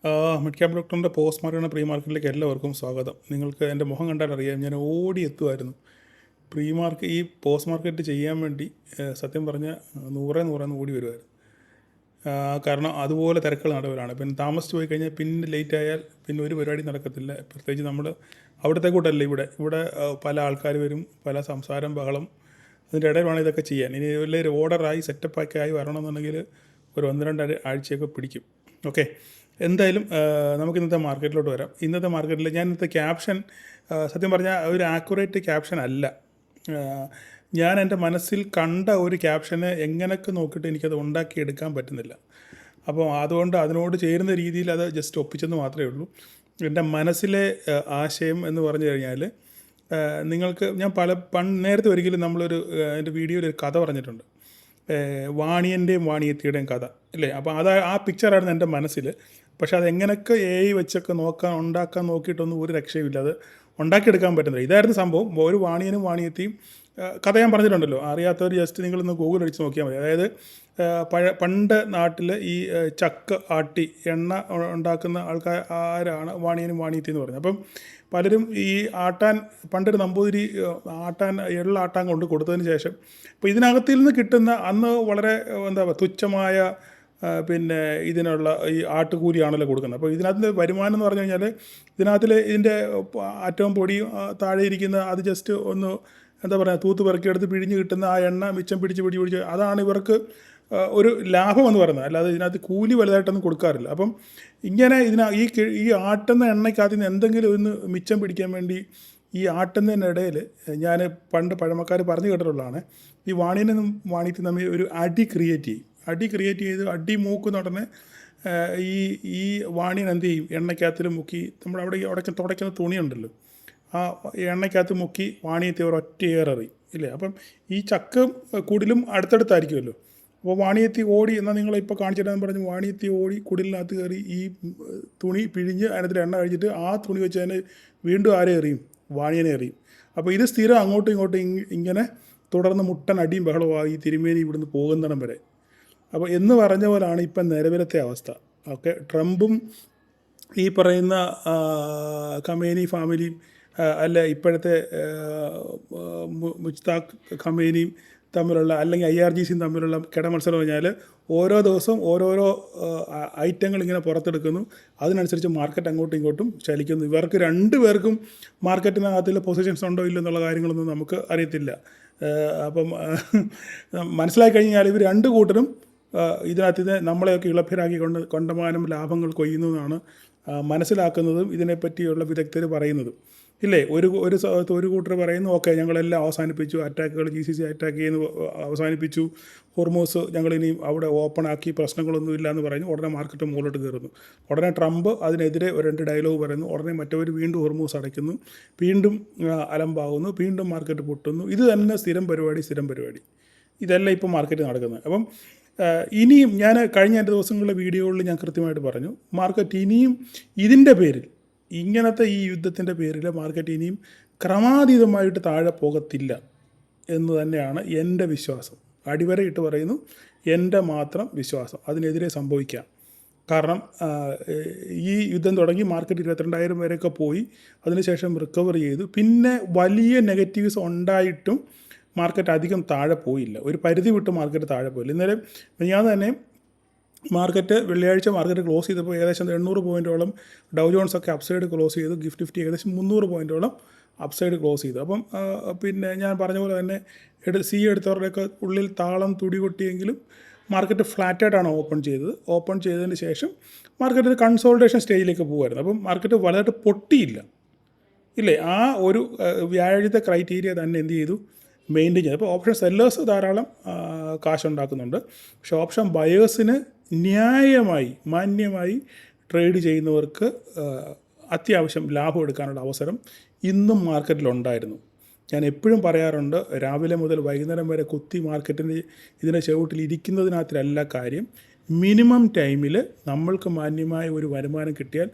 Mid cap ഡോക്ടറിൻ്റെ post മാർക്കറ്റിൻ്റെ pre മാർക്കറ്റിലേക്ക് എല്ലാവർക്കും സ്വാഗതം. നിങ്ങൾക്ക് എൻ്റെ മുഖം കണ്ടാൽ അറിയാം, ഞാൻ ഓടി എത്തുമായിരുന്നു ഈ പോസ്റ്റ് മാർക്കറ്റ് ചെയ്യാൻ വേണ്ടി. സത്യം പറഞ്ഞാൽ നൂറേന്ന് ഓടി വരുമായിരുന്നു. കാരണം അതുപോലെ തിരക്കുകൾ നടവരാണ്. പിന്നെ താമസിച്ച് പോയി കഴിഞ്ഞാൽ പിന്നെ ലേറ്റ് ആയാൽ പിന്നെ ഒരു പരിപാടി നടക്കത്തില്ല. പ്രത്യേകിച്ച് നമ്മൾ അവിടുത്തെ കൂട്ടല്ല, ഇവിടെ പല ആൾക്കാർ വരും, പല സംസാരം ബഹളം. അതിൻ്റെ ഇടയിൽ വേണം ഇതൊക്കെ ചെയ്യാൻ. ഇനി വലിയൊരു ഓർഡറായി സെറ്റപ്പൊക്കെ ആയി വരണമെന്നുണ്ടെങ്കിൽ ഒരു 1-2 ആഴ്ചയൊക്കെ പിടിക്കും. ഓക്കെ, എന്തായാലും നമുക്ക് ഇന്നത്തെ മാർക്കറ്റിലോട്ട് വരാം. ഇന്നത്തെ മാർക്കറ്റിൽ ഞാൻ ഇന്നത്തെ ക്യാപ്ഷൻ സത്യം പറഞ്ഞാൽ ഒരു ആക്യുറേറ്റ് ക്യാപ്ഷൻ അല്ല. ഞാൻ എൻ്റെ മനസ്സിൽ കണ്ട ഒരു ക്യാപ്ഷനെ എങ്ങനെയൊക്കെ നോക്കിയിട്ട് എനിക്കത് ഉണ്ടാക്കിയെടുക്കാൻ പറ്റുന്നില്ല. അപ്പോൾ അതുകൊണ്ട് അതിനോട് ചേരുന്ന രീതിയിൽ അത് ജസ്റ്റ് ഒപ്പിച്ചെന്ന് മാത്രമേ ഉള്ളൂ. എൻ്റെ മനസ്സിലെ ആശയം എന്ന് പറഞ്ഞു കഴിഞ്ഞാൽ, നിങ്ങൾക്ക് ഞാൻ നേരത്തെ ഒരിക്കലും നമ്മളൊരു എൻ്റെ വീഡിയോയിൽ ഒരു കഥ പറഞ്ഞിട്ടുണ്ട്, വാണിയൻ്റെയും വാണിയത്തിയുടെയും കഥ അല്ലേ. അപ്പോൾ ആ പിക്ചറായിരുന്നു എൻ്റെ മനസ്സിൽ. പക്ഷേ അതെങ്ങനെയൊക്കെ വെച്ചൊക്കെ ഉണ്ടാക്കാൻ നോക്കിയിട്ടൊന്നും ഒരു രക്ഷയുമില്ല, അത് ഉണ്ടാക്കിയെടുക്കാൻ പറ്റുന്നില്ല. ഇതായിരുന്നു സംഭവം. ഒരു വാണിയനും വാണിയത്തിയും കഥ ഞാൻ പറഞ്ഞിട്ടുണ്ടല്ലോ. അറിയാത്തവർ ജസ്റ്റ് നിങ്ങളൊന്ന് ഗൂഗിൾ അടിച്ച് നോക്കിയാൽ മതി. അതായത് പണ്ട് നാട്ടിൽ ഈ ചക്ക ആട്ടി എണ്ണ ഉണ്ടാക്കുന്ന ആൾക്കാരാണ് വാണിയനും വാണിയത്തി എന്ന് പറഞ്ഞത്. അപ്പം പലരും ഈ പണ്ടൊരു നമ്പൂതിരി എള്ളാട്ടാൻ കൊണ്ട് കൊടുത്തതിന് ശേഷം ഇപ്പോൾ ഇതിനകത്തിൽ നിന്ന് കിട്ടുന്ന അന്ന് വളരെ തുച്ഛമായ പിന്നെ ഇതിനുള്ള ഈ ആട്ടുകൂലിയാണല്ലോ കൊടുക്കുന്നത്. അപ്പോൾ ഇതിനകത്ത് വരുമാനം എന്ന് പറഞ്ഞു കഴിഞ്ഞാൽ, ഇതിൻ്റെ അറ്റവും പൊടിയും താഴെ ഇരിക്കുന്ന അത് ജസ്റ്റ് ഒന്ന് തൂത്ത് പെറുക്കിയെടുത്ത് പിഴിഞ്ഞ് കിട്ടുന്ന ആ എണ്ണ മിച്ചം പിടിച്ച് അതാണ് ഇവർക്ക് ഒരു ലാഭം എന്ന് പറയുന്നത്. അല്ലാതെ ഇതിനകത്ത് കൂലി വലുതായിട്ടൊന്നും കൊടുക്കാറില്ല. അപ്പം ഇങ്ങനെ ഈ ആട്ടുന്ന എണ്ണയ്ക്കകത്ത് നിന്ന് എന്തെങ്കിലും ഒന്ന് മിച്ചം പിടിക്കാൻ വേണ്ടി ഈ ആട്ടുന്നതിനിടയിൽ ഞാൻ പണ്ട് പഴമക്കാർ പറഞ്ഞു കേട്ടിട്ടുള്ളതാണ്, ഈ വാണിയനും വാണിയത്തിയും തമ്മിൽ ഒരു അടി ക്രിയേറ്റ് ചെയ്ത് അടി മൂക്കുന്ന ഉടനെ ഈ വാണിയൻ എന്ത് ചെയ്യും, എണ്ണയ്ക്കകത്തിൽ മുക്കി അവിടെ തുടയ്ക്കുന്ന തുണിയുണ്ടല്ലോ, ആ എണ്ണയ്ക്കകത്ത് മുക്കി വാണിയത്തെ ഒരൊറ്റ ഏറെറിയും ഇല്ലേ. അപ്പം ഈ ചക്ക കുടിലും അടുത്തടുത്തായിരിക്കുമല്ലോ. അപ്പോൾ വാണിയത്തി ഓടി, എന്നാൽ നിങ്ങളിപ്പോൾ കാണിച്ചിട്ടാന്ന് പറഞ്ഞ് വാണിയത്തി ഓടി കുടിലിനകത്ത് കയറി ഈ തുണി പിഴിഞ്ഞ് അതിനകത്തിൽ എണ്ണ കഴിച്ചിട്ട് ആ തുണി വെച്ച് തന്നെ വീണ്ടും ആരെ എറിയും, വാണിയനെ എറിയും. അപ്പോൾ ഇത് സ്ഥിരം അങ്ങോട്ടും ഇങ്ങോട്ടും ഇങ്ങനെ തുടർന്ന് മുട്ടൻ അടിയും ബഹളമായി തിരുമേനി ഇവിടുന്ന് പോകുന്നിടം വരെ. അപ്പോൾ എന്ന് പറഞ്ഞ പോലാണ് ഇപ്പം നിലവിലത്തെ അവസ്ഥ. ഓക്കെ, ട്രംപും ഈ പറയുന്ന ഖമേനി ഫാമിലിയും അല്ല ഇപ്പോഴത്തെ മുജ്താഖ് ഖമേനിയും തമ്മിലുള്ള, അല്ലെങ്കിൽ IRGCയും തമ്മിലുള്ള കിടമത്സരം പറഞ്ഞാൽ ഓരോ ദിവസവും ഓരോരോ ഐറ്റങ്ങൾ ഇങ്ങനെ പുറത്തെടുക്കുന്നു. അതിനനുസരിച്ച് മാർക്കറ്റ് അങ്ങോട്ടും ഇങ്ങോട്ടും ചലിക്കുന്നു. ഇവർക്ക് രണ്ടുപേർക്കും മാർക്കറ്റിനകത്തിൽ പൊസിഷൻസ് ഉണ്ടോ ഇല്ലോ എന്നുള്ള കാര്യങ്ങളൊന്നും നമുക്ക് അറിയത്തില്ല. അപ്പം മനസ്സിലാക്കി കഴിഞ്ഞാൽ ഇവർ രണ്ട് കൂട്ടരും ഇതിനകത്ത് നമ്മളെയൊക്കെ ഇളഭ്യരാക്കി കൊണ്ടമാനം ലാഭങ്ങൾ കൊയ്യുന്നു എന്നാണ് മനസ്സിലാക്കുന്നതും ഇതിനെപ്പറ്റിയുള്ള വിദഗ്ധർ പറയുന്നതും ഇല്ലേ. ഒരു കൂട്ടർ പറയുന്നു, ഓക്കെ ഞങ്ങളെല്ലാം അവസാനിപ്പിച്ചു, അറ്റാക്കുകൾ GCC അറ്റാക്ക് ചെയ്യുന്നു അവസാനിപ്പിച്ചു, ഹോർമോസ് ഞങ്ങളിനി അവിടെ ഓപ്പൺ ആക്കി, പ്രശ്നങ്ങളൊന്നും ഇല്ല എന്ന് പറഞ്ഞു. ഉടനെ മാർക്കറ്റ് മുകളിലോട്ട് കയറുന്നു. ഉടനെ ട്രംപ് അതിനെതിരെ 2 ഡയലോഗ് പറയുന്നു. ഉടനെ മറ്റവർ വീണ്ടും ഹോർമോസ് അടയ്ക്കുന്നു, വീണ്ടും അലമ്പാകുന്നു, വീണ്ടും മാർക്കറ്റ് പൊട്ടുന്നു. ഇത് തന്നെ സ്ഥിരം പരിപാടി. ഇതെല്ലാം ഇപ്പോൾ മാർക്കറ്റ് നടക്കുന്നത്. അപ്പം ഇനിയും ഞാൻ കഴിഞ്ഞ 2 ദിവസങ്ങളിലെ വീഡിയോകളിൽ ഞാൻ കൃത്യമായിട്ട് പറഞ്ഞു, മാർക്കറ്റ് ഇനിയും ഇതിൻ്റെ പേരിൽ, ഇങ്ങനത്തെ ഈ യുദ്ധത്തിൻ്റെ പേരിൽ മാർക്കറ്റ് ഇനിയും ക്രമാതീതമായിട്ട് താഴെ പോകത്തില്ല എന്ന് തന്നെയാണ് എൻ്റെ വിശ്വാസം. അടിവരയിട്ട് പറയുന്നു, എൻ്റെ മാത്രം വിശ്വാസം. അതിനെതിരെ സംഭവിക്കാം. കാരണം ഈ യുദ്ധം തുടങ്ങി മാർക്കറ്റ് 22,000 വരെയൊക്കെ പോയി, അതിനുശേഷം റിക്കവർ ചെയ്തു. പിന്നെ വലിയ നെഗറ്റീവ്സ് ഉണ്ടായിട്ടും മാർക്കറ്റ് അധികം താഴെ പോയില്ല. ഒരു പരിധി വിട്ട് മാർക്കറ്റ് താഴെ പോയില്ല. ഇന്നലെ ഞാൻ തന്നെ വെള്ളിയാഴ്ച മാർക്കറ്റ് ക്ലോസ് ചെയ്തപ്പോൾ ഏകദേശം 800 പോയിൻറ്റോളം ഡൗ ജോൺസൊക്കെ അപ്സൈഡ് ക്ലോസ് ചെയ്തു. നിഫ്റ്റി ഏകദേശം 300 പോയിൻറ്റോളം അപ്സൈഡ് ക്ലോസ് ചെയ്തു. അപ്പം പിന്നെ ഞാൻ പറഞ്ഞ പോലെ തന്നെ എടുത്തവരുടെയൊക്കെ ഉള്ളിൽ താളം തുടി കൊട്ടിയെങ്കിലും മാർക്കറ്റ് ഫ്ലാറ്റായിട്ടാണ് ഓപ്പൺ ചെയ്തതിന് ശേഷം മാർക്കറ്റ് കൺസോൾട്ടേഷൻ സ്റ്റേജിലേക്ക് പോകുമായിരുന്നു. അപ്പം മാർക്കറ്റ് വലുതായിട്ട് പൊട്ടിയില്ല ഇല്ലേ. ആ ഒരു വ്യാഴത്തെ ക്രൈറ്റീരിയ തന്നെ എന്ത് ചെയ്തു, മെയിൻറ്റെയിൻ ചെയ്തു. അപ്പോൾ ഓപ്ഷൻ സെല്ലേഴ്സ് ധാരാളം കാശുണ്ടാക്കുന്നുണ്ട്. പക്ഷേ ഓപ്ഷൻ ബയേഴ്സിന് മാന്യമായി ട്രേഡ് ചെയ്യുന്നവർക്ക് അത്യാവശ്യം ലാഭം എടുക്കാനുള്ള അവസരം ഇന്നും മാർക്കറ്റിലുണ്ടായിരുന്നു. ഞാൻ എപ്പോഴും പറയാറുണ്ട്, രാവിലെ മുതൽ വൈകുന്നേരം വരെ കുത്തി ഇതിൻ്റെ ചുവട്ടിൽ ഇരിക്കുന്നതിനകത്തിലല്ല കാര്യം. മിനിമം ടൈമിൽ നമ്മൾക്ക് മാന്യമായ ഒരു വരുമാനം കിട്ടിയാൽ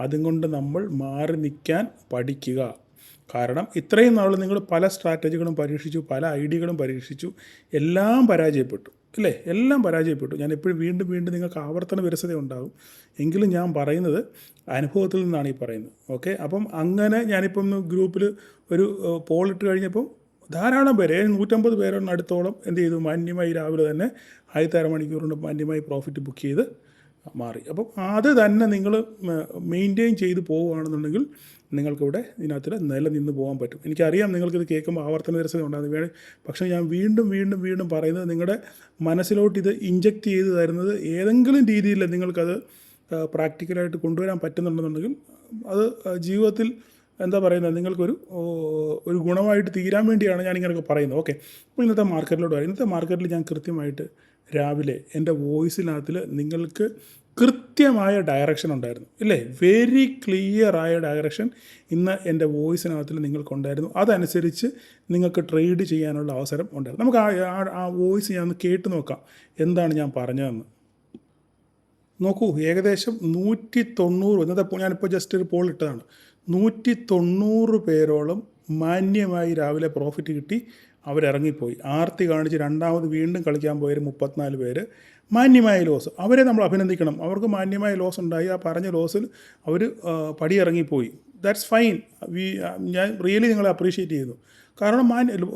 അതും കൊണ്ട് നമ്മൾ മാറി നിൽക്കാൻ പഠിക്കുക. കാരണം ഇത്രയും നാൾ നിങ്ങൾ പല സ്ട്രാറ്റജികളും പരീക്ഷിച്ചു, പല ഐഡിയകളും പരീക്ഷിച്ചു, എല്ലാം പരാജയപ്പെട്ടു. ഇല്ലേ? എല്ലാം പരാജയപ്പെട്ടു. ഞാൻ എപ്പോഴും വീണ്ടും വീണ്ടും നിങ്ങൾക്ക് ആവർത്തന വിരസത ഉണ്ടാകും. എങ്കിലും ഞാൻ പറയുന്നത് അനുഭവത്തിൽ നിന്നാണ് ഈ പറയുന്നത്. ഓക്കെ, അപ്പം അങ്ങനെ ഞാനിപ്പം ഒന്ന് ഗ്രൂപ്പിൽ ഒരു പോൾ ഇട്ട് കഴിഞ്ഞപ്പം ധാരാളം പേര് 150 പേരോടടുത്തോളം എന്ത് ചെയ്തു, മാന്യമായി രാവിലെ തന്നെ ആദ്യത്തെ അരമണിക്കൂർ കൊണ്ട് മാന്യമായി പ്രോഫിറ്റ് ബുക്ക് ചെയ്ത് മാറി. അപ്പം അത് തന്നെ നിങ്ങൾ മെയിൻറ്റെയിൻ ചെയ്ത് പോവുകയാണെന്നുണ്ടെങ്കിൽ നിങ്ങൾക്കിവിടെ ഇതിനകത്ത് നിലനിന്ന് പോകാൻ പറ്റും. എനിക്കറിയാം നിങ്ങൾക്കിത് കേൾക്കുമ്പോൾ ആവർത്തന വിരസത ഉണ്ടാകുന്നത് വേണം, പക്ഷേ ഞാൻ വീണ്ടും വീണ്ടും വീണ്ടും പറയുന്നത് നിങ്ങളുടെ മനസ്സിലോട്ട് ഇത് ഇഞ്ചക്റ്റ് ചെയ്ത് തരുന്നത് ഏതെങ്കിലും രീതിയിൽ നിങ്ങൾക്കത് പ്രാക്ടിക്കലായിട്ട് കൊണ്ടുവരാൻ പറ്റുന്നുണ്ടെന്നുണ്ടെങ്കിൽ അത് ജീവിതത്തിൽ എന്താ പറയുന്നത് നിങ്ങൾക്കൊരു ഗുണമായിട്ട് തീരാൻ വേണ്ടിയാണ് ഞാനിങ്ങനെയൊക്കെ പറയുന്നത്. ഓക്കെ, അപ്പോൾ ഇന്നത്തെ മാർക്കറ്റിലോട്ട് വരാം. ഇന്നത്തെ മാർക്കറ്റിൽ ഞാൻ കൃത്യമായിട്ട് രാവിലെ എൻ്റെ വോയിസിനകത്തിൽ നിങ്ങൾക്ക് കൃത്യമായ ഡയറക്ഷൻ ഉണ്ടായിരുന്നു, ഇല്ലേ? വെരി ക്ലിയറായ ഡയറക്ഷൻ ഇന്ന് എൻ്റെ വോയിസിനകത്തിൽ നിങ്ങൾക്കുണ്ടായിരുന്നു. അതനുസരിച്ച് നിങ്ങൾക്ക് ട്രേഡ് ചെയ്യാനുള്ള അവസരം ഉണ്ടായിരുന്നു. നമുക്ക് ആ വോയിസ് ഞാൻ ഒന്ന് കേട്ട് നോക്കാം എന്താണ് ഞാൻ പറഞ്ഞതെന്ന്. നോക്കൂ, ഏകദേശം 190, ഇന്നത്തെ ഞാനിപ്പോൾ ജസ്റ്റ് ഒരു പോൾ ഇട്ടതാണ്, 190 പേരോളം മാന്യമായി രാവിലെ പ്രോഫിറ്റ് കിട്ടി അവരിറങ്ങിപ്പോയി. ആർത്തി കാണിച്ച് രണ്ടാമത് വീണ്ടും കളിക്കാൻ പോയൊരു 34 പേര് മാന്യമായ ലോസ്. അവരെ നമ്മൾ അഭിനന്ദിക്കണം. അവർക്ക് മാന്യമായ ലോസ് ഉണ്ടായി. ആ പറഞ്ഞ ലോസിൽ അവർ പടിയിറങ്ങിപ്പോയി. That's fine. ഞാൻ റിയലി നിങ്ങളെ അപ്രീഷിയേറ്റ് ചെയ്യുന്നു. കാരണം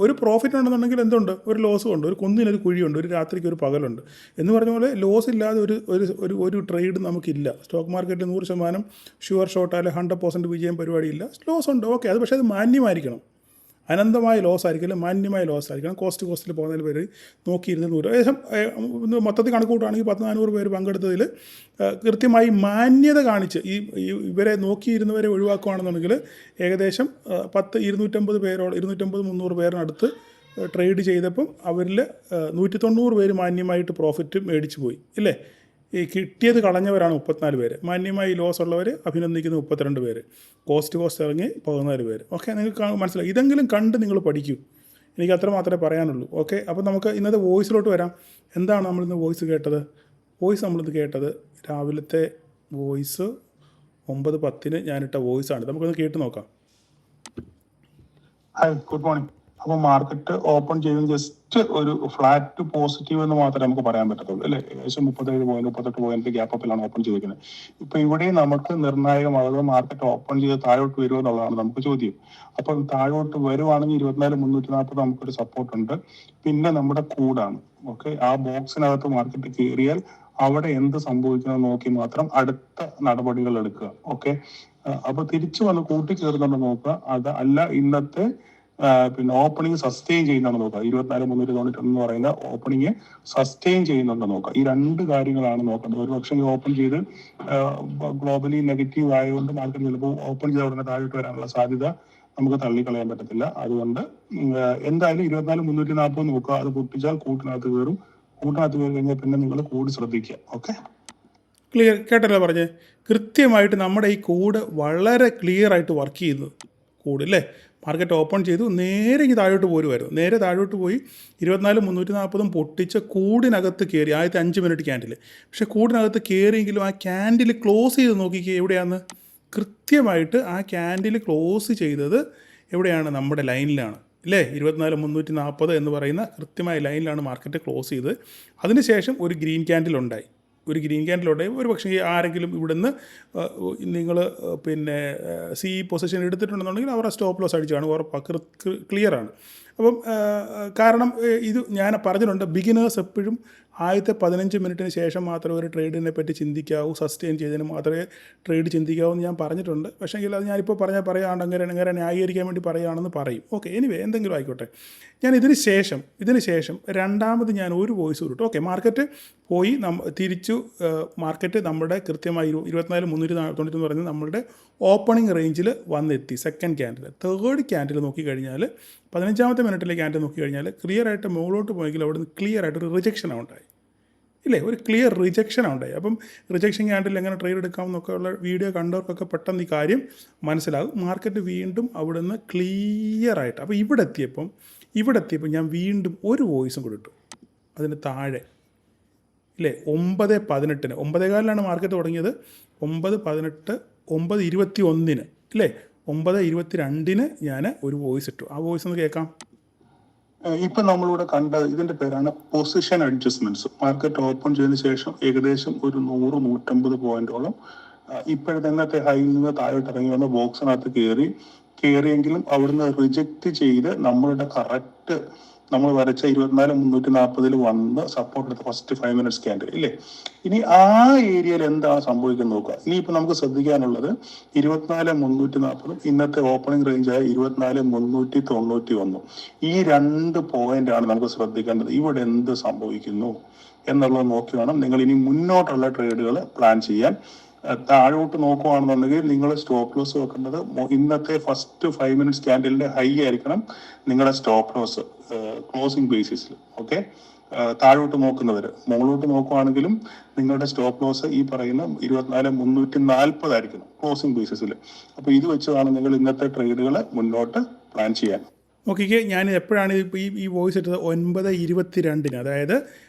ഒരു പ്രോഫിറ്റ് ഉണ്ടെന്നുണ്ടെങ്കിൽ എന്തുണ്ട്, ഒരു ലോസും ഉണ്ട്, ഒരു കുന്നിനൊരു കുഴിയുണ്ട്, ഒരു രാത്രിക്ക് ഒരു പകലുണ്ട് എന്ന് പറഞ്ഞ പോലെ ലോസ് ഇല്ലാതെ ഒരു ട്രേഡ് നമുക്കില്ല. സ്റ്റോക്ക് മാർക്കറ്റിൽ 100% ഷുവർ ഷോട്ട് അല്ലെങ്കിൽ 100% വിജയം പരിപാടിയില്ല. ലോസ് ഉണ്ട്, ഓക്കെ, അത് പക്ഷേ അത് മാന്യമായിരിക്കണം. അനന്തമായ ലോസ് ആയിരിക്കില്ല, മാന്യമായ ലോസ് ആയിരിക്കണം. കോസ്റ്റിൽ പോകുന്നതിൽ പേര് നോക്കിയിരുന്ന് 100, ഏകദേശം മൊത്തത്തിൽ കണക്ക് കൂട്ടുകയാണെങ്കിൽ 400 പേര് പങ്കെടുത്തതിൽ കൃത്യമായി മാന്യത കാണിച്ച് ഇവരെ നോക്കിയിരുന്നവരെ ഒഴിവാക്കുകയാണെന്നുണ്ടെങ്കിൽ ഏകദേശം 250-300 പേരിനടുത്ത് ട്രേഡ് ചെയ്തപ്പം അവരിൽ 190 പേര് മാന്യമായിട്ട് പ്രോഫിറ്റ് മേടിച്ചു പോയി, ഇല്ലേ? ഈ കിട്ടിയത് കളഞ്ഞവരാണ് 34 പേര്. മാന്യമായി ലോസ് ഉള്ളവർ അഭിനന്ദിക്കുന്ന 32 പേര്. കോസ്റ്റ് ഇറങ്ങി 14 പേര്. ഓക്കെ, നിങ്ങൾക്ക് മനസ്സിലായി. ഇതെങ്കിലും കണ്ട് നിങ്ങൾ പഠിക്കൂ. എനിക്ക് അത്ര മാത്രമേ പറയാനുള്ളൂ. ഓക്കെ, അപ്പോൾ നമുക്ക് ഇന്നത്തെ വോയിസിലോട്ട് വരാം. എന്താണ് നമ്മളിന്ന് വോയിസ് കേട്ടത്? രാവിലത്തെ വോയിസ് 9:10 ഞാനിട്ട വോയിസാണ്. നമുക്കൊന്ന് കേട്ട് നോക്കാം. Hi, good morning. അപ്പോൾ മാർക്കറ്റ് ഓപ്പൺ ചെയ്ത് ജസ്റ്റ് ഒരു ഫ്ലാറ്റ് പോസിറ്റീവ് എന്ന് മാത്രമേ നമുക്ക് പറയാൻ പറ്റത്തുള്ളൂ, അല്ലേ? ഏകദേശം 37 പോയിന്റ് ഗ്യാപ്പ് അപ്പിലാണ് ഓപ്പൺ ചെയ്തിരിക്കുന്നത്. ഇപ്പൊ ഇവിടെ നമുക്ക് നിർണായകമാകുന്നത് മാർക്കറ്റ് ഓപ്പൺ ചെയ്ത് താഴോട്ട് വരുമോ എന്നുള്ളതാണ് നമുക്ക് ചോദ്യം. അപ്പം താഴോട്ട് വരുവാണെങ്കിൽ 24,340 നമുക്കൊരു സപ്പോർട്ട് ഉണ്ട്. പിന്നെ നമ്മുടെ കൂടാണ്. ഓക്കെ, ആ ബോക്സിനകത്ത് മാർക്കറ്റ് കയറിയാൽ അവിടെ എന്ത് സംഭവിക്കുന്നത് നോക്കി മാത്രം അടുത്ത നടപടികൾ എടുക്കുക. ഓക്കെ, അപ്പൊ തിരിച്ചു വന്ന് കൂട്ടിച്ചേർന്നുകൊണ്ട് നോക്കുക. അത് അല്ല ഇന്നത്തെ പിന്നെ ഓപ്പണിംഗ് സസ്റ്റെയിൻ ചെയ്യുന്നുണ്ട് നോക്കുക. 24,391 എന്ന് പറയുന്ന ഓപ്പണിംഗ് സസ്റ്റെയിൻ ചെയ്യുന്നുണ്ട് നോക്കുക. ഈ രണ്ട് കാര്യങ്ങളാണ് നോക്കേണ്ടത്. ഒരു പക്ഷേ ഓപ്പൺ ചെയ്ത് ഗ്ലോബലി നെഗറ്റീവ് ആയതുകൊണ്ട് മാർക്കറ്റ് ചിലപ്പോൾ ഓപ്പൺ ചെയ്ത ഉടനെ താഴോട്ട് വരാനുള്ള സാധ്യത നമുക്ക് തള്ളിക്കളയാൻ പറ്റത്തില്ല. അതുകൊണ്ട് എന്തായാലും 24,340 നോക്കുക. അത് പൊട്ടിച്ചാൽ കൂട്ടിനകത്ത് കയറും. കൂട്ടിനകത്ത് കയറി കഴിഞ്ഞാൽ പിന്നെ നിങ്ങൾ കൂടി ശ്രദ്ധിക്കുക. ഓക്കെ, ക്ലിയർ കേട്ടല്ലോ പറഞ്ഞേ. കൃത്യമായിട്ട് നമ്മുടെ ഈ കോഡ് വളരെ ക്ലിയർ ആയിട്ട് വർക്ക് ചെയ്യുന്നു. കോഡ് അല്ലേ? മാർക്കറ്റ് ഓപ്പൺ ചെയ്തു, നേരെ ഇങ്ങ് താഴോട്ട് പോരുമായിരുന്നു. നേരെ താഴോട്ട് പോയി 24,340 പൊട്ടിച്ച് കൂടിനകത്ത് കയറി. ആദ്യത്തെ 5 മിനിറ്റ് ക്യാൻഡിൽ. പക്ഷേ കൂടിനകത്ത് കയറിയെങ്കിലും ആ ക്യാൻഡിൽ ക്ലോസ് ചെയ്ത് നോക്കിക്കേ എവിടെയാണ്. കൃത്യമായിട്ട് ആ ക്യാൻഡിൽ ക്ലോസ് ചെയ്തത് എവിടെയാണ്? നമ്മുടെ ലൈനിലാണ്, ഇല്ലേ? 24,340 എന്ന് പറയുന്ന കൃത്യമായ ലൈനിലാണ് മാർക്കറ്റ് ക്ലോസ് ചെയ്തത്. അതിനുശേഷം ഒരു ഗ്രീൻ ക്യാൻഡിൽ ഉണ്ടായി. ഒരു പക്ഷേ ആരെങ്കിലും ഇവിടുന്ന് നിങ്ങൾ പിന്നെ പൊസിഷൻ എടുത്തിട്ടുണ്ടെന്നുണ്ടെങ്കിൽ അവരുടെ സ്റ്റോപ്പ് ലോസ് അടിച്ചാണ് ക്ലിയറാണ്. അപ്പം കാരണം ഇത് ഞാൻ പറഞ്ഞിട്ടുണ്ട്, ബിഗിനേഴ്സ് എപ്പോഴും ആദ്യത്തെ 15 മിനിറ്റിന് ശേഷം മാത്രമേ ഒരു ട്രേഡിനെ പറ്റി ചിന്തിക്കാവൂ, സസ്റ്റെയിൻ ചെയ്തതിന് മാത്രമേ ട്രേഡ് ചിന്തിക്കാവൂ എന്ന് ഞാൻ പറഞ്ഞിട്ടുണ്ട്. പക്ഷേ അത് ഞാനിപ്പോൾ പറയാണ്ട് അങ്ങനെ ന്യായീകരിക്കാൻ വേണ്ടി പറയുകയാണെന്ന് പറയും. ഓക്കെ, എനിവേ എന്തെങ്കിലും ആയിക്കോട്ടെ. ഞാൻ ഇതിന് ശേഷം രണ്ടാമത് ഞാൻ ഒരു വോയിസ് കൊടുത്തു. ഓക്കെ, മാർക്കറ്റ് പോയി തിരിച്ചു മാർക്കറ്റ് നമ്മുടെ കൃത്യമായി 24,390 എന്ന് പറയുന്നത് നമ്മളുടെ ഓപ്പണിംഗ് റേഞ്ചിൽ വന്നെത്തി. സെക്കൻഡ് ക്യാൻഡിൽ, തേർഡ് ക്യാൻഡിൽ നോക്കിക്കഴിഞ്ഞാൽ 15ാമത്തെ മിനിറ്റിലെ ക്യാൻഡിൽ നോക്കിക്കഴിഞ്ഞാൽ ക്ലിയറായിട്ട് മുകളിലോട്ട് പോയെങ്കിൽ അവിടെ നിന്ന് ക്ലിയറായിട്ടൊരു റിജക്ഷനാണ് ഉണ്ടായി, ഇല്ലേ? ഒരു ക്ലിയർ റിജക്ഷനാണ് ഉണ്ടായി. അപ്പം റിജക്ഷൻ ക്യാൻഡിൽ എങ്ങനെ ട്രേഡ് എടുക്കാമെന്നൊക്കെ ഉള്ള വീഡിയോ കണ്ടവർക്കൊക്കെ പെട്ടെന്ന് ഈ കാര്യം മനസ്സിലാകും. മാർക്കറ്റ് വീണ്ടും അവിടെ നിന്ന് ക്ലിയറായിട്ട് അപ്പോൾ ഇവിടെ എത്തിയപ്പം ഞാൻ വീണ്ടും ഒരു വോയിസും കൂടി ഇട്ടു അതിന് താഴെ, ഇല്ലേ? 9:18 9:15 മാർക്കറ്റ് തുടങ്ങിയത്. 9:18 9:21 ഇല്ലേ? 9:22 ഞാൻ ഒരു വോയിസ് ഇട്ടു. ആ വോയിസ് ഒന്ന് കേൾക്കാം. ഇപ്പൊ നമ്മളിവിടെ കണ്ട ഇതിന്റെ പേരാണ് പൊസിഷൻ അഡ്ജസ്റ്റ്മെന്റ്സ്. മാർക്കറ്റ് ഓപ്പൺ ചെയ്തതിനു ശേഷം ഏകദേശം ഒരു 100-150 പോയിന്റോളം ഇപ്പോഴത്തെ ഇന്നത്തെ ഹൈയിൽ നിന്ന് താഴോട്ട് ഇറങ്ങി വന്ന ബോക്സിനകത്ത് കയറിയെങ്കിലും അവിടുന്ന് റിജക്ട് ചെയ്ത് നമ്മളുടെ കറക്റ്റ് നമ്മൾ വരച്ച 24,340 വന്ന് സപ്പോർട്ട് എടുത്ത ഫസ്റ്റ് 5 മിനിറ്റ്സ് ക്യാൻഡിൽ ഇല്ലേ. ഇനി ആ ഏരിയയിൽ എന്താണ് സംഭവിക്കുന്നത് നോക്കുക. ഇനിയിപ്പോ നമുക്ക് ശ്രദ്ധിക്കാനുള്ളത് 24,340 ഇന്നത്തെ ഓപ്പണിംഗ് റേഞ്ചായ 24,391. ഈ 2 പോയിന്റ് ആണ് നമുക്ക് ശ്രദ്ധിക്കേണ്ടത്. ഇവിടെ എന്ത് സംഭവിക്കുന്നു എന്നുള്ളത് നോക്കി വേണം നിങ്ങൾ ഇനി മുന്നോട്ടുള്ള ട്രേഡുകൾ പ്ലാൻ ചെയ്യാൻ. താഴോട്ട് നോക്കുകയാണെന്നുണ്ടെങ്കിൽ നിങ്ങൾ സ്റ്റോപ്പ് ലോസ് വെക്കേണ്ടത് ഇന്നത്തെ ഫസ്റ്റ് 5 മിനിറ്റ്സ് ക്യാൻഡലിന്റെ ഹൈ ആയിരിക്കണം നിങ്ങളുടെ സ്റ്റോപ്പ് ലോസ് ക്ലോസിംഗ് ബേസിസിൽ. ഓക്കെ, താഴോട്ട് നോക്കുന്നവര്. മുകളിലോട്ട് നോക്കുകയാണെങ്കിലും നിങ്ങളുടെ സ്റ്റോപ്പ് ലോസ് ഈ പറയുന്ന 24,340 ആയിരിക്കണം ക്ലോസിംഗ് ബേസിസിൽ. അപ്പൊ ഇത് വെച്ചാണ് നിങ്ങൾ ഇന്നത്തെ ട്രേഡുകൾ മുന്നോട്ട് പ്ലാൻ ചെയ്യാൻ. നോക്കിക്കേ, ഞാൻ എപ്പോഴാണ് ഇപ്പോൾ ഈ വോയിസ് ഇട്ടത് 9:22, അതായത്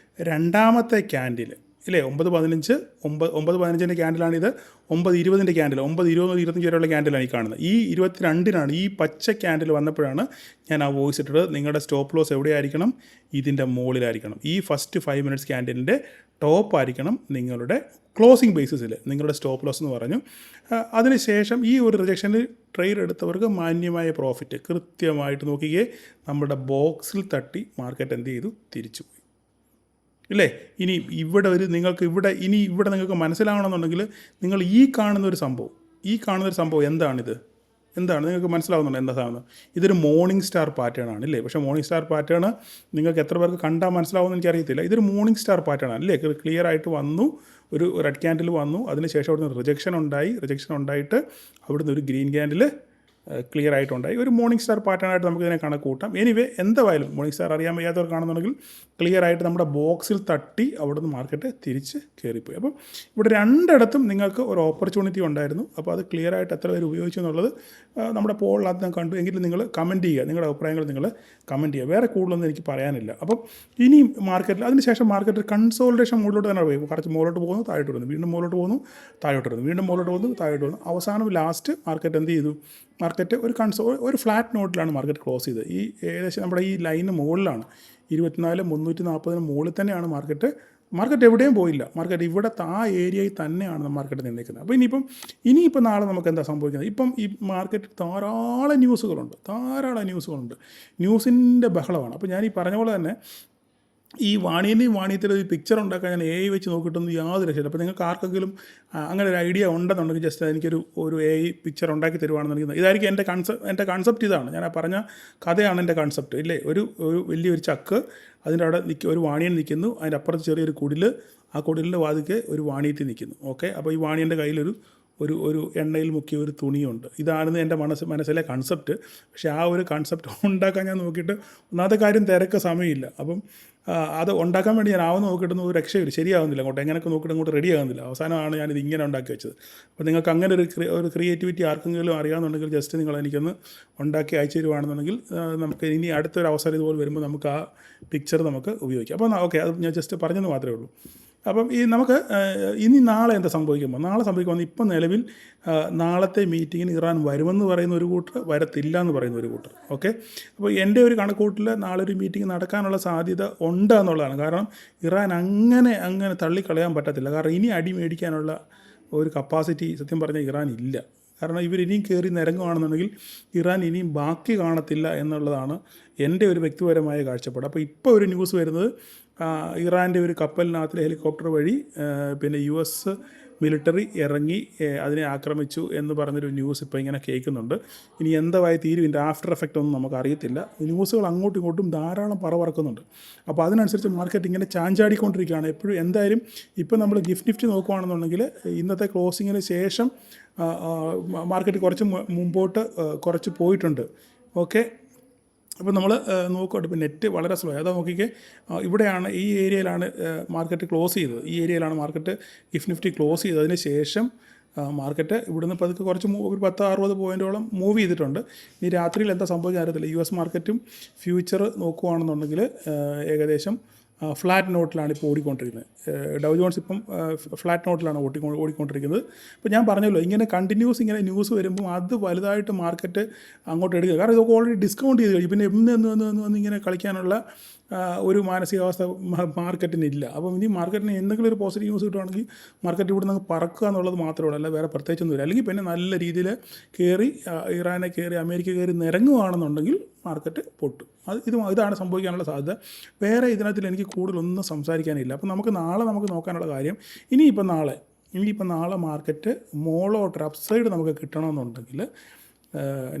രണ്ടാമത്തെ ക്യാൻഡിൽ ഇല്ലേ. 9:15 9:15 ക്യാൻഡിലാണിത്. 9:20 ക്യാൻഡിൽ, 9:20 25 വരെയുള്ള ക്യാൻഡിലാണ് ഈ കാണുന്നത്. ഈ 22-നാണ് ഈ പച്ച ക്യാൻഡിൽ വന്നപ്പോഴാണ് ഞാൻ ആ വോയിസ് ഇട്ടത്. നിങ്ങളുടെ സ്റ്റോപ്പ് ലോസ് എവിടെയായിരിക്കണം? ഇതിൻ്റെ മുകളിലായിരിക്കണം. ഈ ഫസ്റ്റ് 5 മിനിറ്റ്സ് ക്യാൻഡിലിൻ്റെ ടോപ്പ് ആയിരിക്കണം നിങ്ങളുടെ ക്ലോസിംഗ് ബേസിസിൽ നിങ്ങളുടെ സ്റ്റോപ്പ് ലോസ് എന്ന് പറഞ്ഞു. അതിനുശേഷം ഈ ഒരു റിജക്ഷനിൽ ട്രേഡ് എടുത്തവർക്ക് മാന്യമായ പ്രോഫിറ്റ് കൃത്യമായിട്ട് നോക്കിയേ നമ്മുടെ ബോക്സിൽ തട്ടി മാർക്കറ്റ് എന്ത് ചെയ്തു? തിരിച്ചു പോയി ഇല്ലേ. ഇനി ഇവിടെ നിങ്ങൾക്ക് മനസ്സിലാവണമെന്നുണ്ടെങ്കിൽ നിങ്ങൾ ഈ കാണുന്നൊരു സംഭവം എന്താണിത്? എന്താണ് നിങ്ങൾക്ക് മനസ്സിലാവുന്നുണ്ടോ എന്താ സാധനം? ഇതൊരു മോർണിംഗ് സ്റ്റാർ പാറ്റേൺ ആണ് ഇല്ലേ. പക്ഷേ മോർണിംഗ് സ്റ്റാർ പാറ്റേൺ നിങ്ങൾക്ക് എത്ര പേർക്ക് കണ്ടാൽ മനസ്സിലാവുമെന്ന് എനിക്കറിയത്തില്ല. ഇതൊരു മോർണിംഗ് സ്റ്റാർ പാറ്റേൺ ആണ് ഇല്ലേ. ക്ലിയർ ആയിട്ട് വന്നു, ഒരു റെഡ് ക്യാൻഡിൽ വന്നു, അതിനുശേഷം അവിടുന്ന് റിജക്ഷൻ ഉണ്ടായിട്ട് അവിടുന്ന് ഒരു ഗ്രീൻ ക്യാൻഡിൽ ക്ലിയർ ആയിട്ടുണ്ടായി. ഒരു മോർണിംഗ് സ്റ്റാർ പാറ്റേൺ ആയിട്ട് നമുക്കിതിനെ കണക്ക് കൂട്ടാം. എനിവേ എന്തായാലും മോർണിംഗ് സ്റ്റാർ അറിയാൻ വയ്യാത്തവർ കാണുന്നുണ്ടെങ്കിൽ ക്ലിയർ ആയിട്ട് നമ്മുടെ ബോക്സിൽ തട്ടി അവിടുന്ന് മാർക്കറ്റ് തിരിച്ച് കയറിപ്പോയി. അപ്പം ഇവിടെ രണ്ടിടത്തും നിങ്ങൾക്ക് ഒരു ഓപ്പർച്യൂണിറ്റി ഉണ്ടായിരുന്നു. അപ്പോൾ അത് ക്ലിയർ ആയിട്ട് എത്ര പേര് ഉപയോഗിച്ചു എന്നുള്ളത് നമ്മുടെ പോളിനകത്ത് ഞാൻ കണ്ടു. എങ്കിലും നിങ്ങൾ കമൻറ്റ് ചെയ്യുക, നിങ്ങളുടെ അഭിപ്രായങ്ങൾ നിങ്ങൾ കമൻറ്റ് ചെയ്യുക. വേറെ കൂടുതലൊന്നും എനിക്ക് പറയാനില്ല. അപ്പം ഇനി മാർക്കറ്റിൽ അതിനുശേഷം മാർക്കറ്റിൽ കൺസോൾട്ടേഷൻ മോഡിലോട്ട് തന്നെ പോയി. കുറച്ച് മുകളിലോട്ട് പോകുന്നു, താഴോട്ട് വരുന്നു, വീണ്ടും മുകളിലോട്ട് പോകുന്നു, താഴോട്ട് വരുന്നു, വീണ്ടും മുകളിലോട്ട് പോകുന്നു, താഴോട്ട് വരുന്നു. അവസാനം ലാസ്റ്റ് മാർക്കറ്റ് എന്ത് ചെയ്തു? മാർക്കറ്റ് ഒരു ഫ്ലാറ്റ് നോട്ടിലാണ് മാർക്കറ്റ് ക്ലോസ് ചെയ്തത്. ഈ ഏകദേശം നമ്മുടെ ഈ ലൈന് മുകളിലാണ്, 24,340 മുകളിൽ തന്നെയാണ് മാർക്കറ്റ് എവിടെയും പോയില്ല. മാർക്കറ്റ് ഇവിടെ ആ ഏരിയയിൽ തന്നെയാണ് മാർക്കറ്റ് നിന്നിരിക്കുന്നത്. അപ്പോൾ ഇനിയിപ്പോൾ നാളെ നമുക്ക് എന്താ സംഭവിക്കുന്നത്? ഇപ്പം ഈ മാർക്കറ്റ് ധാരാളം ന്യൂസുകളുണ്ട്. ന്യൂസിൻ്റെ ബഹളമാണ്. അപ്പോൾ ഞാൻ ഈ പറഞ്ഞ പോലെ തന്നെ ഈ വാണിയത്തിൽ ഒരു പിക്ചർ ഉണ്ടാക്കാൻ ഞാൻ AI വെച്ച് നോക്കിയിട്ടൊന്നും യാതൊരു രക്ഷയില്ല. അപ്പോൾ നിങ്ങൾക്ക് ആർക്കെങ്കിലും അങ്ങനെ ഒരു ഐഡിയ ഉണ്ടെന്നുണ്ടെങ്കിൽ ജസ്റ്റ് എനിക്കൊരു AI പിക്ചർ ഉണ്ടാക്കി തരുവാണെന്നുണ്ടെങ്കിൽ ഇതായിരിക്കും എൻ്റെ കൺസെപ്റ്റ്. ഇതാണ് ഞാൻ പറഞ്ഞ കഥയാണ് എൻ്റെ കൺസെപ്റ്റ് ഇല്ലേ. ഒരു വലിയൊരു ചക്ക്, അതിൻ്റെ അവിടെ ഒരു വാണിയൻ നിൽക്കുന്നു, അതിൻ്റെ അപ്പുറത്ത് ചെറിയൊരു കുടിൽ, ആ കുടിലിൻ്റെ വാതിക്കെ ഒരു വാണിയത്തിൽ നിൽക്കുന്നു. ഓക്കെ, അപ്പോൾ ഈ വാണിയൻ്റെ കയ്യിലൊരു എണ്ണയിൽ മുക്കിയ ഒരു തുണിയുണ്ട്. ഇതാണെന്ന് എൻ്റെ മനസ്സിലെ കൺസെപ്റ്റ്. പക്ഷേ ആ ഒരു കൺസെപ്റ്റ് ഉണ്ടാക്കാൻ ഞാൻ നോക്കിയിട്ട് ഒന്നാമത്തെ കാര്യം തിരക്ക് സമയമില്ല. അപ്പം അത് ഉണ്ടാക്കാൻ വേണ്ടി ഞാൻ നോക്കിയിട്ടൊന്നും ഒരു രക്ഷയില്ല, ശരിയാവുന്നില്ല. എങ്ങനെയൊക്കെ നോക്കിയിട്ട് അങ്ങോട്ട് റെഡി ആകുന്നില്ല. അവസാനമാണ് ഞാനിത് ഇങ്ങനെ ഉണ്ടാക്കി വെച്ചത്. അപ്പോൾ നിങ്ങൾക്ക് അങ്ങനെ ഒരു ക്രിയേറ്റിവിറ്റി ആർക്കെങ്കിലും അറിയാമെന്നുണ്ടെങ്കിൽ ജസ്റ്റ് നിങ്ങൾ എനിക്കൊന്ന് ഉണ്ടാക്കി അയച്ചു തരുവാണെന്നുണ്ടെങ്കിൽ നമുക്ക് ഇനി അടുത്തൊരു അവസരം ഇതുപോലെ വരുമ്പോൾ നമുക്ക് ആ പിക്ചർ നമുക്ക് ഉപയോഗിക്കാം. അപ്പോൾ ഓക്കെ, അത് ഞാൻ ജസ്റ്റ് പറഞ്ഞെന്ന് മാത്രമേ ഉള്ളൂ. അപ്പം ഇനി നാളെ എന്താ സംഭവിക്കുമ്പോൾ ഇപ്പം നിലവിൽ നാളത്തെ മീറ്റിങ്ങിന് ഇറാൻ വരുമെന്ന് പറയുന്ന ഒരു കൂട്ടർ, വരത്തില്ല എന്ന് പറയുന്ന ഒരു കൂട്ടർ. ഓക്കെ, അപ്പോൾ എൻ്റെ ഒരു കണക്കൂട്ടിൽ നാളെ ഒരു മീറ്റിംഗ് നടക്കാനുള്ള സാധ്യത ഉണ്ട് എന്നുള്ളതാണ്. കാരണം ഇറാൻ അങ്ങനെ തള്ളിക്കളയാൻ പറ്റത്തില്ല. കാരണം ഇനി അടി മേടിക്കാനുള്ള ഒരു കപ്പാസിറ്റി സത്യം പറഞ്ഞാൽ ഇറാൻ ഇല്ല. കാരണം ഇവരിനിയും കയറി നിരങ്ങുകയാണെന്നുണ്ടെങ്കിൽ ഇറാൻ ഇനിയും ബാക്കി കാണത്തില്ല എന്നുള്ളതാണ് എൻ്റെ ഒരു വ്യക്തിപരമായ കാഴ്ചപ്പാട്. അപ്പോൾ ഇപ്പോൾ ഒരു ന്യൂസ് വരുന്നത് ഇറാൻ്റെ ഒരു കപ്പലിനകത്തിൽ ഹെലികോപ്റ്റർ വഴി പിന്നെ US മിലിറ്ററി ഇറങ്ങി അതിനെ ആക്രമിച്ചു എന്ന് പറഞ്ഞൊരു ന്യൂസ് ഇപ്പോൾ ഇങ്ങനെ കേൾക്കുന്നുണ്ട്. ഇനി എന്തായി തീരും, ഇതിൻ്റെ ആഫ്റ്റർ എഫക്റ്റ് ഒന്നും നമുക്ക് അറിയത്തില്ല. ന്യൂസുകൾ അങ്ങോട്ടും ഇങ്ങോട്ടും ധാരാളം പറക്കുന്നുണ്ട്. അപ്പോൾ അതിനനുസരിച്ച് മാർക്കറ്റ് ഇങ്ങനെ ചാഞ്ചാടിക്കൊണ്ടിരിക്കുകയാണ് എപ്പോഴും. എന്തായാലും ഇപ്പോൾ നമ്മൾ ഗിഫ്റ്റ് നിഫ്റ്റി നോക്കുകയാണെന്നുണ്ടെങ്കിൽ ഇന്നത്തെ ക്ലോസിങ്ങിന് ശേഷം മാർക്കറ്റ് കുറച്ച് മുമ്പോട്ട് കുറച്ച് പോയിട്ടുണ്ട്. ഓക്കെ, അപ്പോൾ നമ്മൾ നോക്കുകയാണ്. ഇപ്പോൾ നെറ്റ് വളരെ സ്ലോ. അതാ നോക്കിക്കേ, ഇവിടെയാണ് ഈ ഏരിയയിലാണ് മാർക്കറ്റ് ക്ലോസ് ചെയ്തത്. ഈ ഏരിയയിലാണ് മാർക്കറ്റ് ഗിഫ്റ്റ് നിഫ്റ്റി ക്ലോസ് ചെയ്തതിന് ശേഷം മാർക്കറ്റ് ഇവിടുന്ന് പതുക്കെ കുറച്ച് ഒരു 10-60 പോയിൻറ്റോളം മൂവ് ചെയ്തിട്ടുണ്ട്. ഈ രാത്രിയിൽ എന്താ സംഭവിക്കാൻ അറിയത്തില്ല. US മാർക്കറ്റും ഫ്യൂച്ചർ നോക്കുകയാണെന്നുണ്ടെങ്കിൽ ഏകദേശം ഫ്ലാറ്റ് നോട്ടിലാണ് ഇപ്പോൾ ഓടിക്കൊണ്ടിരിക്കുന്നത്. ഡൗ ജോൺസ് ഇപ്പം ഫ്ലാറ്റ് നോട്ടിലാണ് ഓടിക്കൊണ്ടിരിക്കുന്നത്. ഇപ്പോൾ ഞാൻ പറഞ്ഞല്ലോ, ഇങ്ങനെ കണ്ടിന്യൂസ് ഇങ്ങനെ ന്യൂസ് വരുമ്പോൾ അത് വലുതായിട്ട് മാർക്കറ്റ് അങ്ങോട്ട് എടുക്കുക. കാരണം ഇതൊക്കെ ഓൾറെഡി ഡിസ്കൗണ്ട് ചെയ്ത് കഴിഞ്ഞു. പിന്നെ എന്ന് ഇങ്ങനെ കളിക്കാനുള്ള ഒരു മാനസികാവസ്ഥ മാർക്കറ്റിനില്ല. അപ്പം ഇനി മാർക്കറ്റിന് എന്തെങ്കിലും ഒരു പോസിറ്റീവ് ന്യൂസ് കിട്ടുവാണെങ്കിൽ മാർക്കറ്റ് ഇവിടെ നിന്ന് പറക്കുക എന്നുള്ളത് മാത്രമേ ഉള്ളൂ, അല്ല വേറെ പ്രത്യേകിച്ചൊന്നുമില്ല. അല്ലെങ്കിൽ പിന്നെ നല്ല രീതിയിൽ കയറി ഇറാനെ കയറി അമേരിക്ക കയറി നിരങ്ങുകയാണെന്നുണ്ടെങ്കിൽ മാർക്കറ്റ് പൊട്ടും. ഇതാണ് സംഭവിക്കാനുള്ള സാധ്യത. വേറെ ഇതിനകത്തിൽ എനിക്ക് കൂടുതലൊന്നും സംസാരിക്കാനില്ല. അപ്പം നമുക്ക് നോക്കാനുള്ള കാര്യം ഇനിയിപ്പോൾ നാളെ മാർക്കറ്റ് മോളോട്ട് അപ്സൈഡ് നമുക്ക് കിട്ടണമെന്നുണ്ടെങ്കിൽ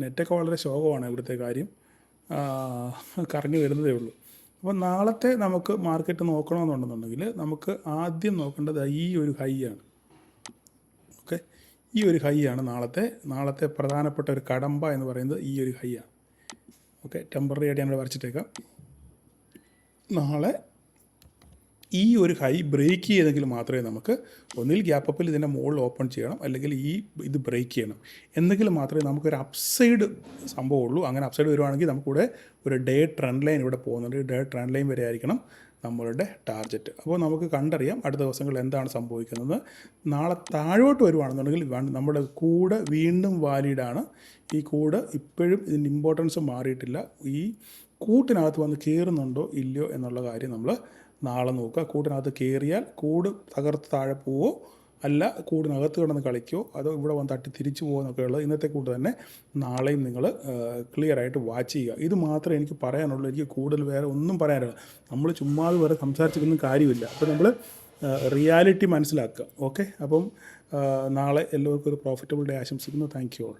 നെറ്റൊക്കെ വളരെ ശോകമാണ് ഇവിടുത്തെ കാര്യം, കറങ്ങി വരുന്നതേ ഉള്ളൂ. അപ്പോൾ നാളത്തെ നമുക്ക് മാർക്കറ്റ് നോക്കണമെന്നുണ്ടെന്നുണ്ടെങ്കിൽ നമുക്ക് ആദ്യം നോക്കേണ്ടത് ഈ ഒരു ഹൈ ആണ്. ഓക്കെ, ഈ ഒരു ഹൈ ആണ് നാളത്തെ പ്രധാനപ്പെട്ട ഒരു കടമ്പ എന്ന് പറയുന്നത് ഈ ഒരു ഹൈ ആണ്. ഓക്കെ, ടെമ്പററി ആയിട്ട് ഞാനിവിടെ വരച്ചിട്ടേക്കാം. നാളെ ഈ ഒരു ഹൈ ബ്രേക്ക് ചെയ്തെങ്കിൽ മാത്രമേ നമുക്ക് ഒന്നിൽ ഗ്യാപ്പ് അപ്പിൽ ഇതിൻ്റെ മുകളിൽ ഓപ്പൺ ചെയ്യണം, അല്ലെങ്കിൽ ഇത് ബ്രേക്ക് ചെയ്യണം. എന്തെങ്കിലും മാത്രമേ നമുക്കൊരു അപ്സൈഡ് സംഭവമുള്ളൂ. അങ്ങനെ അപ്സൈഡ് വരുവാണെങ്കിൽ നമുക്കിവിടെ ഒരു ഡേ ട്രെൻഡ് ലൈൻ ഇവിടെ പോകുന്നുണ്ട്. ഡേ ട്രെൻഡ് ലൈൻ വരെ ആയിരിക്കണം നമ്മളുടെ ടാർഗറ്റ്. അപ്പോൾ നമുക്ക് കണ്ടറിയാം അടുത്ത ദിവസങ്ങളിൽ എന്താണ് സംഭവിക്കുന്നത്. നാളെ താഴോട്ട് വരുവാണെന്നുണ്ടെങ്കിൽ നമ്മുടെ കൂട് വീണ്ടും വാലിഡാണ്. ഈ കൂട് ഇപ്പോഴും ഇതിൻ്റെ ഇമ്പോർട്ടൻസ് മാറിയിട്ടില്ല. ഈ കൂട്ടിനകത്ത് വന്ന് കയറുന്നുണ്ടോ ഇല്ലയോ എന്നുള്ള കാര്യം നമ്മൾ നാളെ നോക്കുക. കൂടിനകത്ത് കയറിയാൽ കൂട് തകർത്ത് താഴെ പോവോ, അല്ല കൂടിനകത്ത് കിടന്ന് കളിക്കുമോ, അതോ ഇവിടെ വന്ന് തട്ടി തിരിച്ചു പോകുമോ എന്നൊക്കെ ഉള്ളത് ഇന്നത്തെ കൂട്ട് തന്നെ നാളെയും നിങ്ങൾ ക്ലിയറായിട്ട് വാച്ച് ചെയ്യുക. ഇത് മാത്രമേ എനിക്ക് പറയാനുള്ളൂ. എനിക്ക് കൂടുതൽ വേറെ ഒന്നും പറയാനില്ല. നമ്മൾ ചുമ്മാതെ വേറെ സംസാരിച്ചിട്ടൊന്നും കാര്യമില്ല. അപ്പോൾ നമ്മൾ റിയാലിറ്റി മനസ്സിലാക്കുക. ഓക്കെ, അപ്പം നാളെ എല്ലാവർക്കും ഒരു പ്രോഫിറ്റബിൾ ഡേ ആശംസിക്കുന്നു. Thank you all.